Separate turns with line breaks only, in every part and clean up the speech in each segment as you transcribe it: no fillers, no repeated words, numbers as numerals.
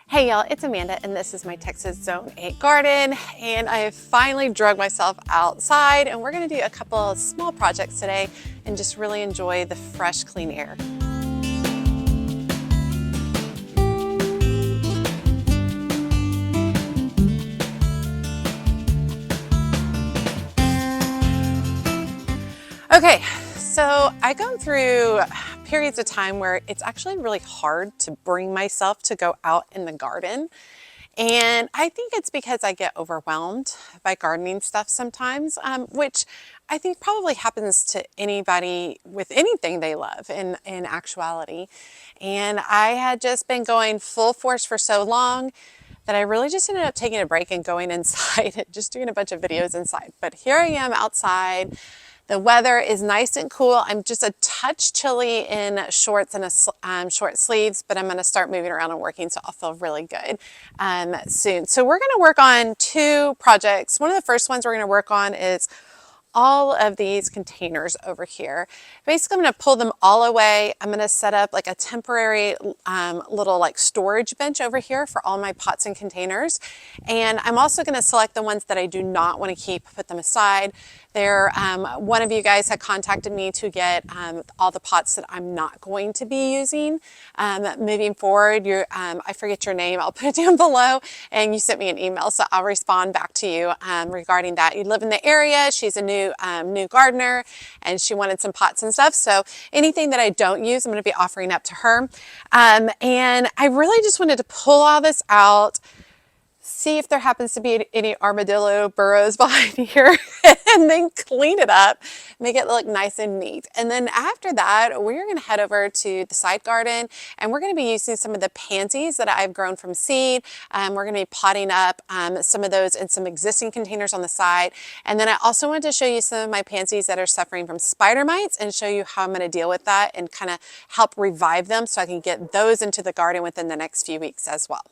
Hey y'all, it's Amanda and this is my Texas Zone 8 garden, and I have finally drug myself outside and we're going to do a couple of small projects today and just really enjoy the fresh, clean air. Okay, so I go through periods of time where it's actually really hard to bring myself to go out in the garden. And I think it's because I get overwhelmed by gardening stuff sometimes, which I think probably happens to anybody with anything they love in actuality. And I had just been going full force for so long that I really just ended up taking a break and going inside and just doing a bunch of videos inside. But here I am outside. The weather is nice and cool. I'm just a touch chilly in shorts and short sleeves, but I'm going to start moving around and working, so I'll feel really good soon. So we're going to work on two projects. One of the first ones we're going to work on is all of these containers over here. Basically, I'm going to pull them all away. I'm going to set up like a temporary little like storage bench over here for all my pots and containers. And I'm also going to select the ones that I do not want to keep, put them aside. One of you guys had contacted me to get all the pots that I'm not going to be using moving forward. I forget your name. I'll put it down below, and you sent me an email, so I'll respond back to you regarding that. You live in the area. She's a new gardener, and she wanted some pots and stuff. So anything that I don't use, I'm going to be offering up to her. And I really just wanted to pull all this out, see if there happens to be any armadillo burrows behind here, and then clean it up, make it look nice and neat. And then after that, we're going to head over to the side garden, and we're going to be using some of the pansies that I've grown from seed. We're going to be potting up some of those in some existing containers on the side. And then I also wanted to show you some of my pansies that are suffering from spider mites and show you how I'm going to deal with that and kind of help revive them so I can get those into the garden within the next few weeks as well.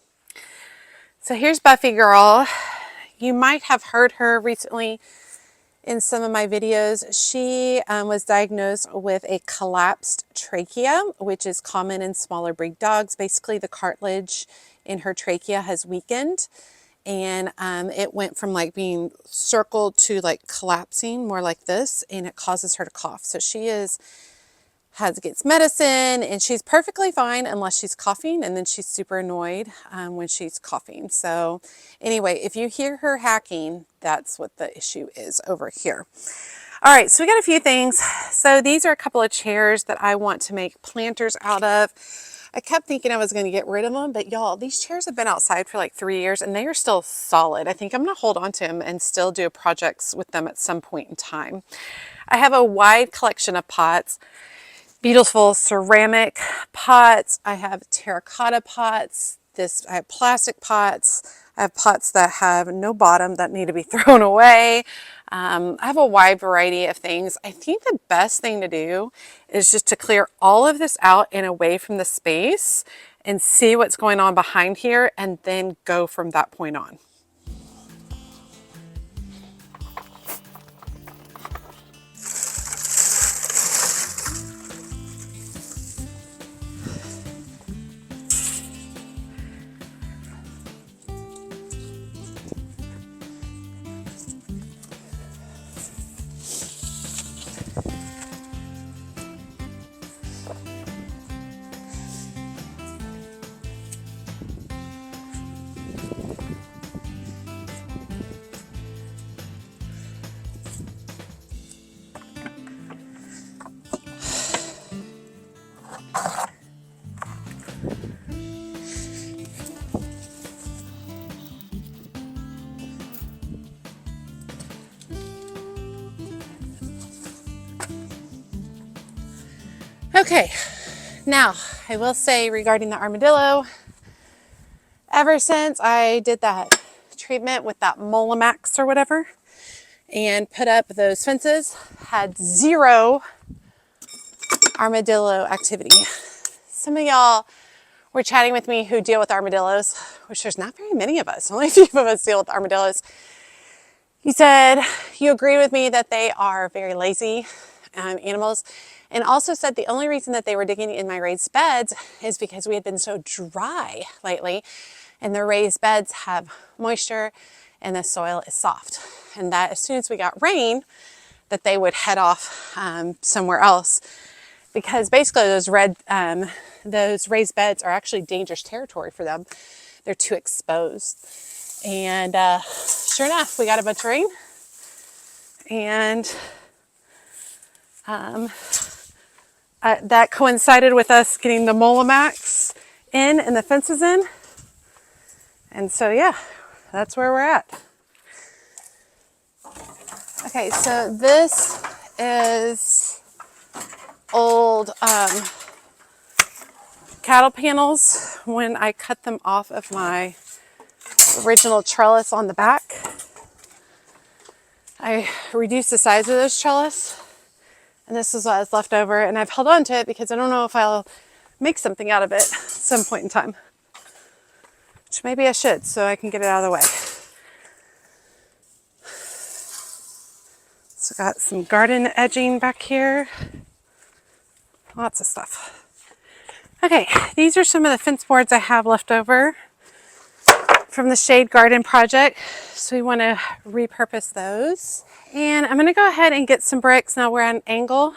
So here's Buffy Girl. You might have heard her recently in some of my videos. She was diagnosed with a collapsed trachea, which is common in smaller breed dogs. Basically, the cartilage in her trachea has weakened, and it went from like being circled to like collapsing more like this, and it causes her to cough. So she gets medicine, and she's perfectly fine unless she's coughing, and then she's super annoyed when she's coughing. So anyway, if you hear her hacking, that's what the issue is over here. All right, so we got a few things. So these are a couple of chairs that I want to make planters out of. I kept thinking I was going to get rid of them, but y'all, these chairs have been outside for like 3 years and they are still solid. I think I'm going to hold on to them and still do projects with them at some point in time. I have a wide collection of pots. Beautiful ceramic pots. I have terracotta pots. I have plastic pots. I have pots that have no bottom that need to be thrown away. I have a wide variety of things. I think the best thing to do is just to clear all of this out and away from the space and see what's going on behind here, and then go from that point on. Okay, now I will say regarding the armadillo, ever since I did that treatment with that Molemax or whatever and put up those fences, had zero armadillo activity. Some of y'all were chatting with me who deal with armadillos, which there's not very many of us, only a few of us deal with armadillos. You said you agree with me that they are very lazy animals, and also said the only reason that they were digging in my raised beds is because we had been so dry lately And the raised beds have moisture and the soil is soft. And that as soon as we got rain, that they would head off somewhere else, because basically those raised beds are actually dangerous territory for them. They're too exposed. And sure enough, we got a bunch of rain, and that coincided with us getting the Molemax in and the fences in. And so yeah, that's where we're at. Okay, so this is old cattle panels when I cut them off of my original trellis on the back. I reduced the size of those trellis, and this is what was left over, and I've held on to it because I don't know if I'll make something out of it at some point in time, which maybe I should, so I can get it out of the way. So got some garden edging back here, lots of stuff. Okay, these are some of the fence boards I have left over from the shade garden project, so we want to repurpose those. And I'm going to go ahead and get some bricks. Now we're at an angle,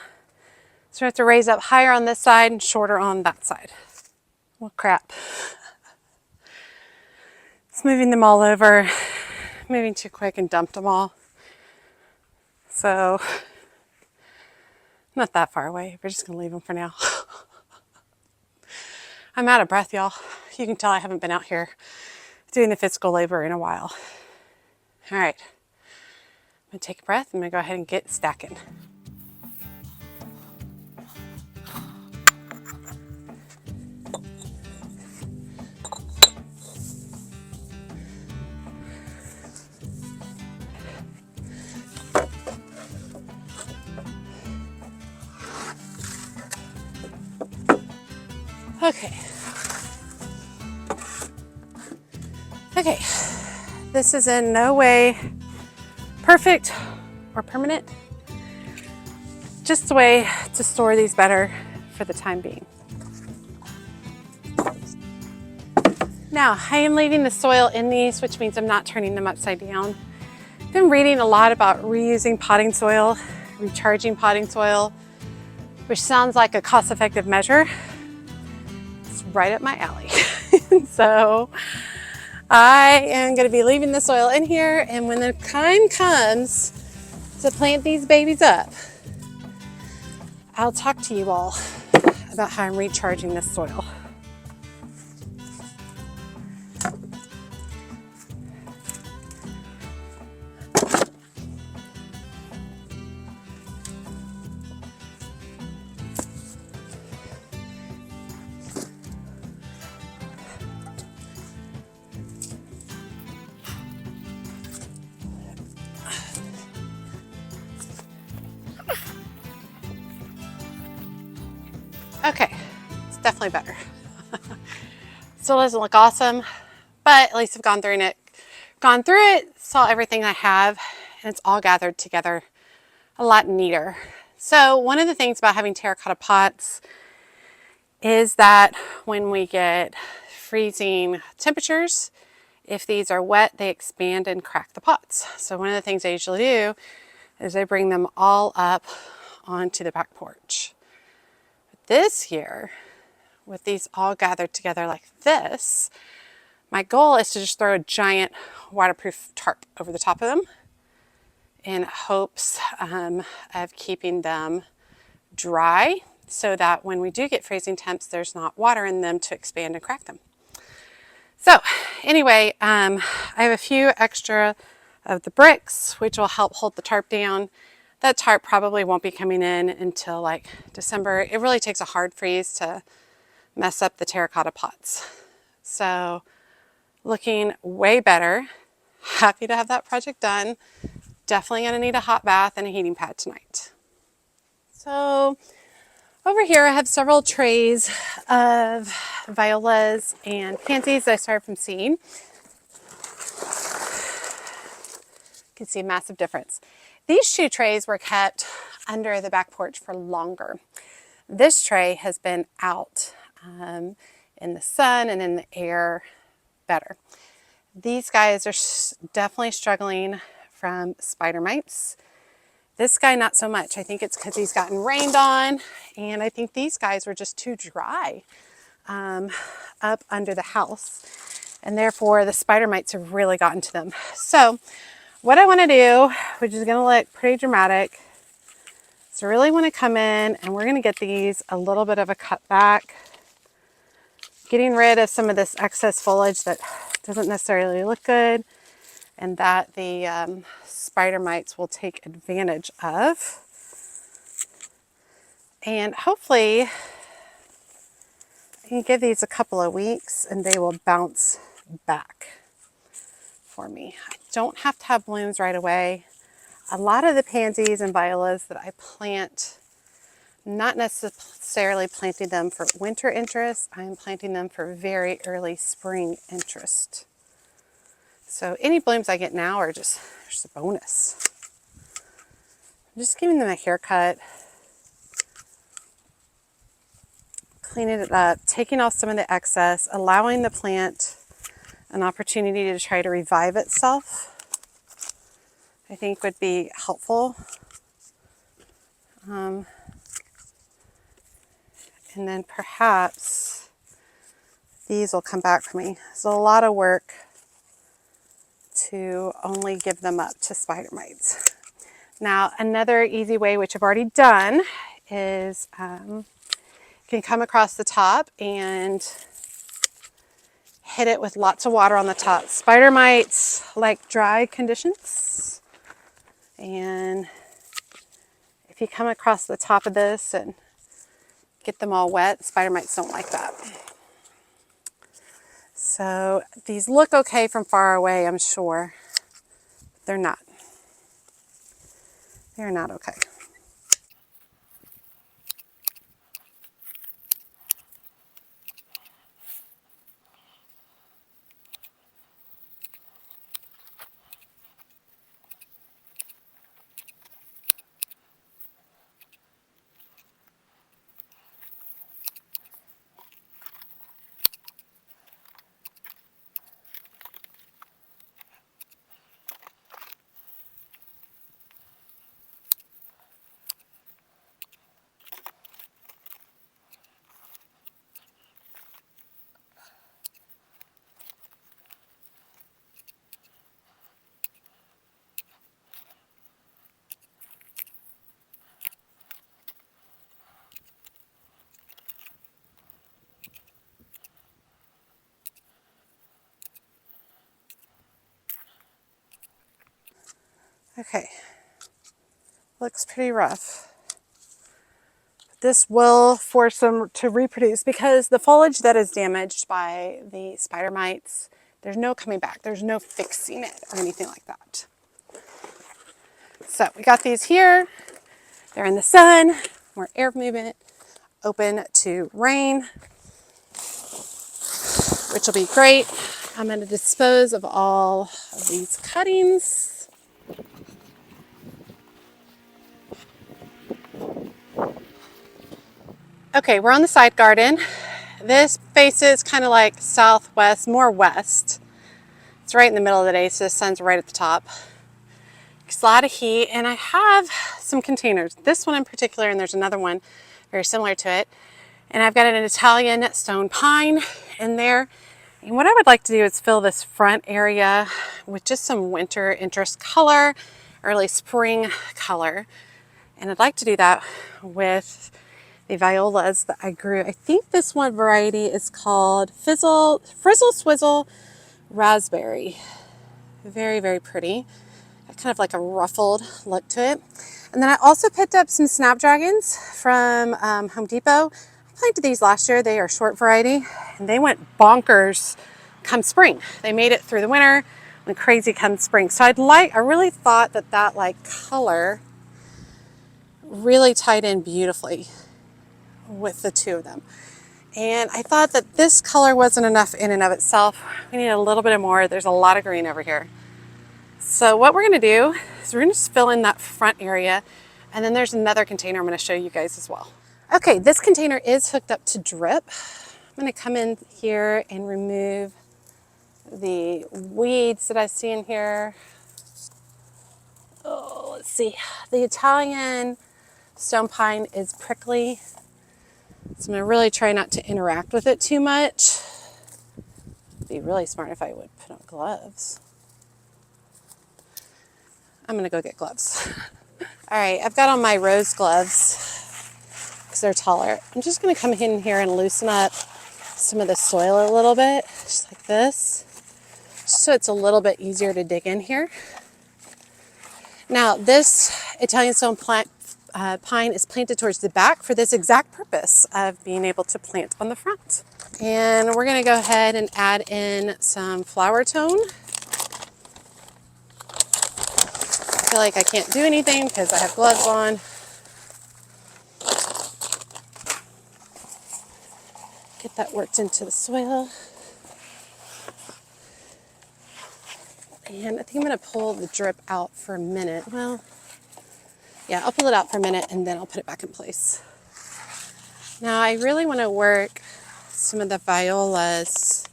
so we have to raise up higher on this side and shorter on that side. Well, crap. It's moving them all over, moving too quick and dumped them all. So, not that far away. We're just going to leave them for now. I'm out of breath, y'all. You can tell I haven't been out here doing the physical labor in a while. All right. I'm going to take a breath. I'm going to go ahead and get stacking. Okay, this is in no way perfect or permanent, just a way to store these better for the time being. Now, I am leaving the soil in these, which means I'm not turning them upside down. I've been reading a lot about reusing potting soil, recharging potting soil, which sounds like a cost-effective measure. It's right up my alley. So I am going to be leaving the soil in here, and when the time comes to plant these babies up, I'll talk to you all about how I'm recharging this soil. Okay, it's definitely better. Still doesn't look awesome, but at least I've gone through it, saw everything I have, and it's all gathered together a lot neater. So one of the things about having terracotta pots is that when we get freezing temperatures, if these are wet, they expand and crack the pots. So one of the things I usually do is I bring them all up onto the back porch. This year, with these all gathered together like this, my goal is to just throw a giant waterproof tarp over the top of them in hopes of keeping them dry so that when we do get freezing temps, there's not water in them to expand and crack them. So anyway, I have a few extra of the bricks, which will help hold the tarp down. That tarp probably won't be coming in until like December. It really takes a hard freeze to mess up the terracotta pots. So looking way better. Happy to have that project done. Definitely going to need a hot bath and a heating pad tonight. So over here I have several trays of violas and pansies that I started from seed. You can see a massive difference. These 2 trays were kept under the back porch for longer. This tray has been out in the sun and in the air better. These guys are definitely struggling from spider mites. This guy, not so much. I think it's because he's gotten rained on, and I think these guys were just too dry up under the house, and therefore the spider mites have really gotten to them. So what I want to do, which is going to look pretty dramatic, is I really want to come in and we're going to get these a little bit of a cut back, getting rid of some of this excess foliage that doesn't necessarily look good and that the spider mites will take advantage of. And hopefully I can give these a couple of weeks and they will bounce back for me. I don't have to have blooms right away. A lot of the pansies and violas that I plant, not necessarily planting them for winter interest, I'm planting them for very early spring interest. So any blooms I get now are just a bonus. I'm just giving them a haircut, cleaning it up, taking off some of the excess, allowing the plant an opportunity to try to revive itself, I think would be helpful. And then perhaps these will come back for me. It's a lot of work to only give them up to spider mites. Now, another easy way, which I've already done, is you can come across the top and hit it with lots of water on the top. Spider mites like dry conditions. And if you come across the top of this and get them all wet, spider mites don't like that. So these look okay from far away, I'm sure. But they're not. They're not okay. Okay, looks pretty rough. This will force them to reproduce because the foliage that is damaged by the spider mites, there's no coming back. There's no fixing it or anything like that. So we got these here. They're in the sun, more air movement, open to rain, which will be great. I'm going to dispose of all of these cuttings. Okay, we're on the side garden. This faces kind of like southwest, more west. It's right in the middle of the day, so the sun's right at the top. It's a lot of heat, and I have some containers. This one in particular, and there's another one very similar to it. And I've got an Italian stone pine in there. And what I would like to do is fill this front area with just some winter interest color, early spring color. And I'd like to do that with the violas that I grew. I think this one variety is called Frizzle Swizzle Raspberry. Very, very pretty. Kind of like a ruffled look to it. And then I also picked up some Snapdragons from Home Depot. I planted these last year. They are short variety and they went bonkers come spring. They made it through the winter, went crazy come spring. So I really thought that like color really tied in beautifully with the two of them. And I thought that this color wasn't enough in and of itself. We need a little bit more. There's a lot of green over here. So what we're going to do is we're going to just fill in that front area, and then there's another container I'm going to show you guys as well. Okay, this container is hooked up to drip. I'm going to come in here and remove the weeds that I see in here. Oh, let's see. The Italian stone pine is prickly, so I'm going to really try not to interact with it too much. It'd be really smart if I would put on gloves. I'm going to go get gloves. All right, I've got on my rose gloves because they're taller. I'm just going to come in here and loosen up some of the soil a little bit, just like this, just so it's a little bit easier to dig in here. Now, this Italian stone pine is planted towards the back for this exact purpose of being able to plant on the front. And we're going to go ahead and add in some flower tone. I feel like I can't do anything because I have gloves on. Get that worked into the soil. And I think I'm going to pull the drip out for a minute. Well, yeah, I'll pull it out for a minute and then I'll put it back in place. Now I really want to work some of the violas.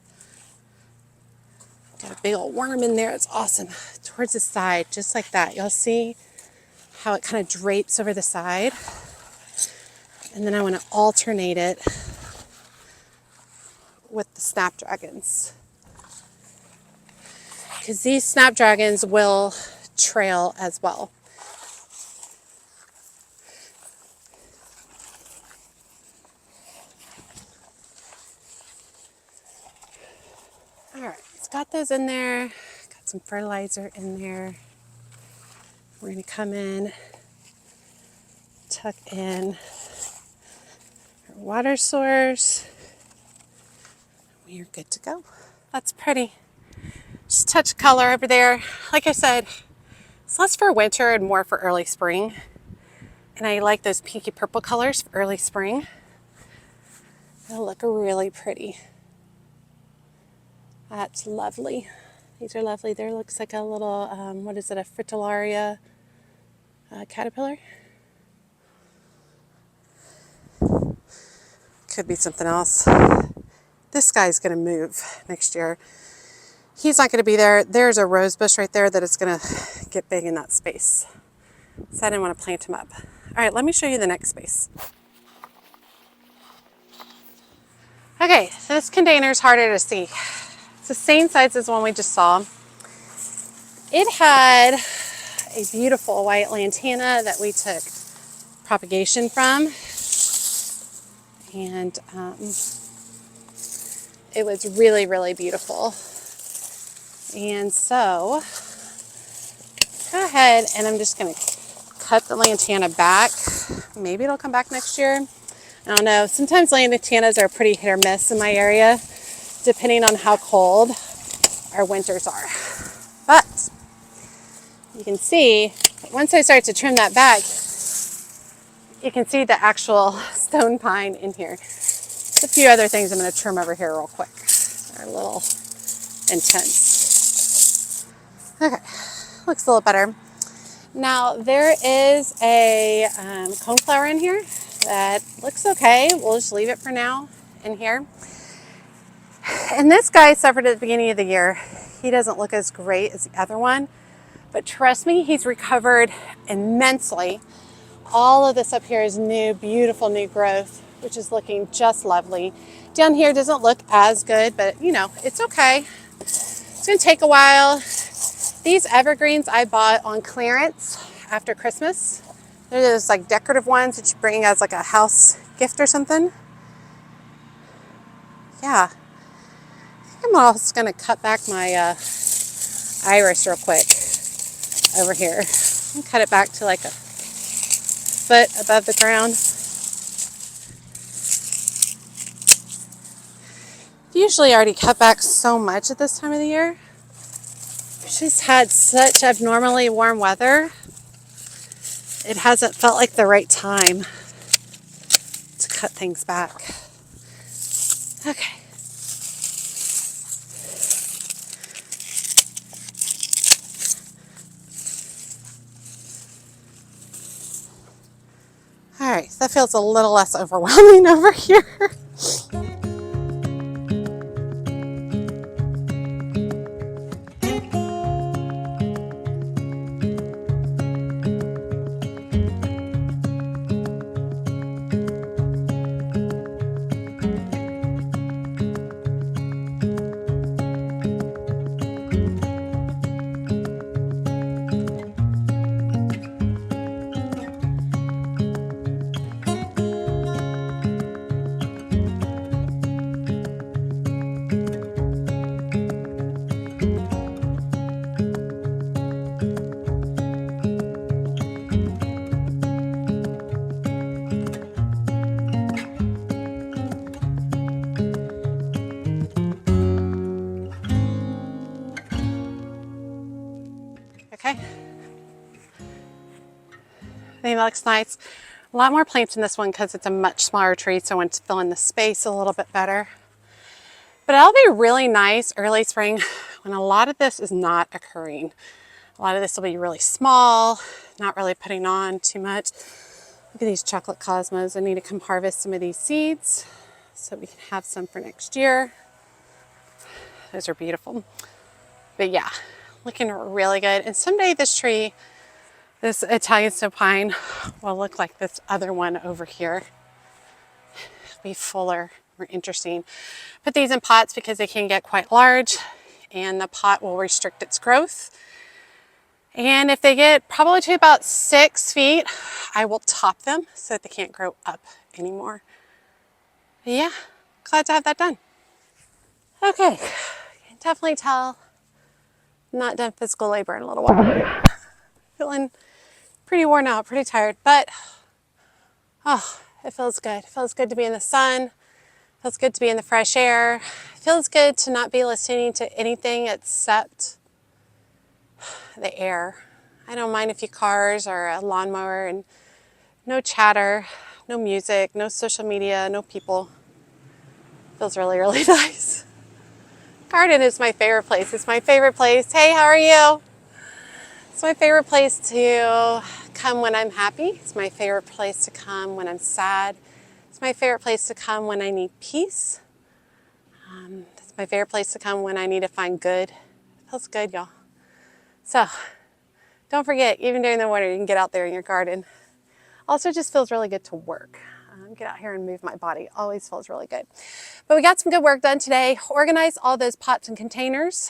Got a big old worm in there. It's awesome. Towards the side, just like that. You'll see how it kind of drapes over the side. And then I want to alternate it with the snapdragons, because these snapdragons will trail as well. All right, it's got those in there, got some fertilizer in there. We're going to come in, tuck in our water source. We are good to go. That's pretty. Just a touch of color over there. Like I said, it's less for winter and more for early spring. And I like those pinky purple colors for early spring. They'll look really pretty. That's lovely. These are lovely. There looks like a little, what is it, a fritillaria caterpillar? Could be something else. This guy's going to move next year. He's not going to be there. There's a rose bush right there that is going to get big in that space. So I didn't want to plant him up. All right, let me show you the next space. Okay, this container is harder to see. It's the same size as the one we just saw. It had a beautiful white lantana that we took propagation from. And it was really, really beautiful. And so, go ahead and I'm just going to cut the lantana back. Maybe it'll come back next year. I don't know. Sometimes lantanas are pretty hit or miss in my area, depending on how cold our winters are. But you can see, once I start to trim that back, you can see the actual stone pine in here. There's a few other things I'm going to trim over here real quick. They're a little intense. Okay, looks a little better. Now there is a coneflower in here that looks okay. We'll just leave it for now in here. And this guy suffered at the beginning of the year. He doesn't look as great as the other one, but trust me, he's recovered immensely. All of this up here is new, beautiful new growth, which is looking just lovely. Down here doesn't look as good, but you know, it's okay. It's gonna take a while. These evergreens I bought on clearance after Christmas. They're those like decorative ones that you bring as like a house gift or something. Yeah. I think I'm also gonna cut back my iris real quick over here. And cut it back to like a foot above the ground. Usually already cut back so much at this time of the year. We've just had such abnormally warm weather. It hasn't felt like the right time to cut things back. Okay. All right, that feels a little less overwhelming over here. okay? I think that looks nice. A lot more plants in this one because it's a much smaller tree, so I want to fill in the space a little bit better. But that'll be really nice early spring when a lot of this is not occurring. A lot of this will be really small, not really putting on too much. Look at these chocolate cosmos. I need to come harvest some of these seeds so we can have some for next year. Those are beautiful. But yeah, looking really good. And someday this tree, this Italian snow pine, will look like this other one over here. It'll be fuller, more interesting. Put these in pots because they can get quite large and the pot will restrict its growth. And if they get probably to about 6 feet, I will top them so that they can't grow up anymore. But yeah, glad to have that done. Okay, you can definitely tell I'm not done physical labor in a little while. Feeling pretty worn out, pretty tired, but oh, it feels good. It feels good to be in the sun. It feels good to be in the fresh air. It feels good to not be listening to anything except the air. I don't mind a few cars or a lawnmower and no chatter, no music, no social media, no people. Feels really, really nice. Garden is my favorite place. It's my favorite place. Hey, how are you? It's my favorite place to come when I'm happy. It's my favorite place to come when I'm sad. It's my favorite place to come when I need peace. It's my favorite place to come when I need to find good. It feels good, y'all. So don't forget, even during the winter, you can get out there in your garden. Also, it just feels really good to work. Get out here and move my body. Always feels really good. But we got some good work done today. Organized all those pots and containers,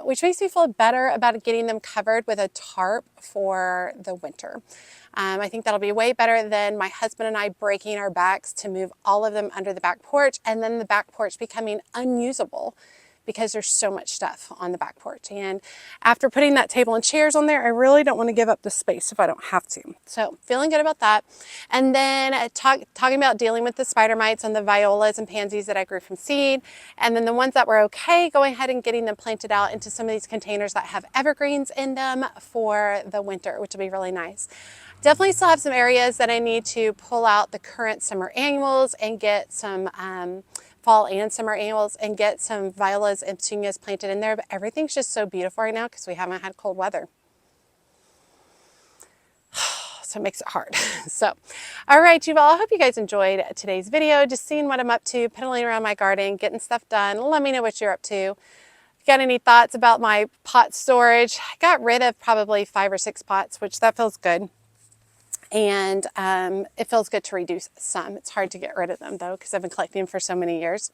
which makes me feel better about getting them covered with a tarp for the winter. I think that'll be way better than my husband and I breaking our backs to move all of them under the back porch and then the back porch becoming unusable because there's so much stuff on the back porch. And after putting that table and chairs on there, I really don't want to give up the space if I don't have to. So feeling good about that. And then talking about dealing with the spider mites on the violas and pansies that I grew from seed. And then the ones that were okay, going ahead and getting them planted out into some of these containers that have evergreens in them for the winter, which will be really nice. Definitely still have some areas that I need to pull out the current summer annuals and get some fall and summer annuals and get some violas and petunias planted in there. But everything's just so beautiful right now because we haven't had cold weather. So it makes it hard. So, all right, you all, I hope you guys enjoyed today's video. Just seeing what I'm up to, piddling around my garden, getting stuff done. Let me know what you're up to. If you got any thoughts about my pot storage, I got rid of probably 5 or 6 pots, which that feels good. And it feels good to reduce some. It's hard to get rid of them though, because I've been collecting them for so many years.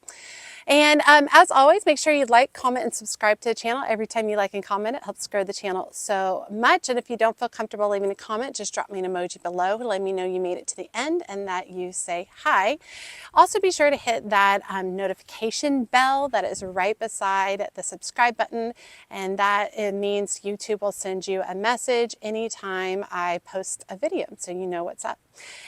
And as always, make sure you like, comment, and subscribe to the channel. Every time you like and comment, it helps grow the channel so much. And if you don't feel comfortable leaving a comment, just drop me an emoji below. Let me know you made it to the end and that you say hi. Also, be sure to hit that notification bell that is right beside the subscribe button. And that it means YouTube will send you a message anytime I post a video, so you know what's up.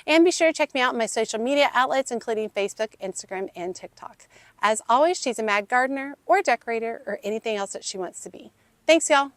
And be sure to check me out on my social media outlets, including Facebook, Instagram, and TikTok. As always, she's a mad gardener or decorator or anything else that she wants to be. Thanks, y'all.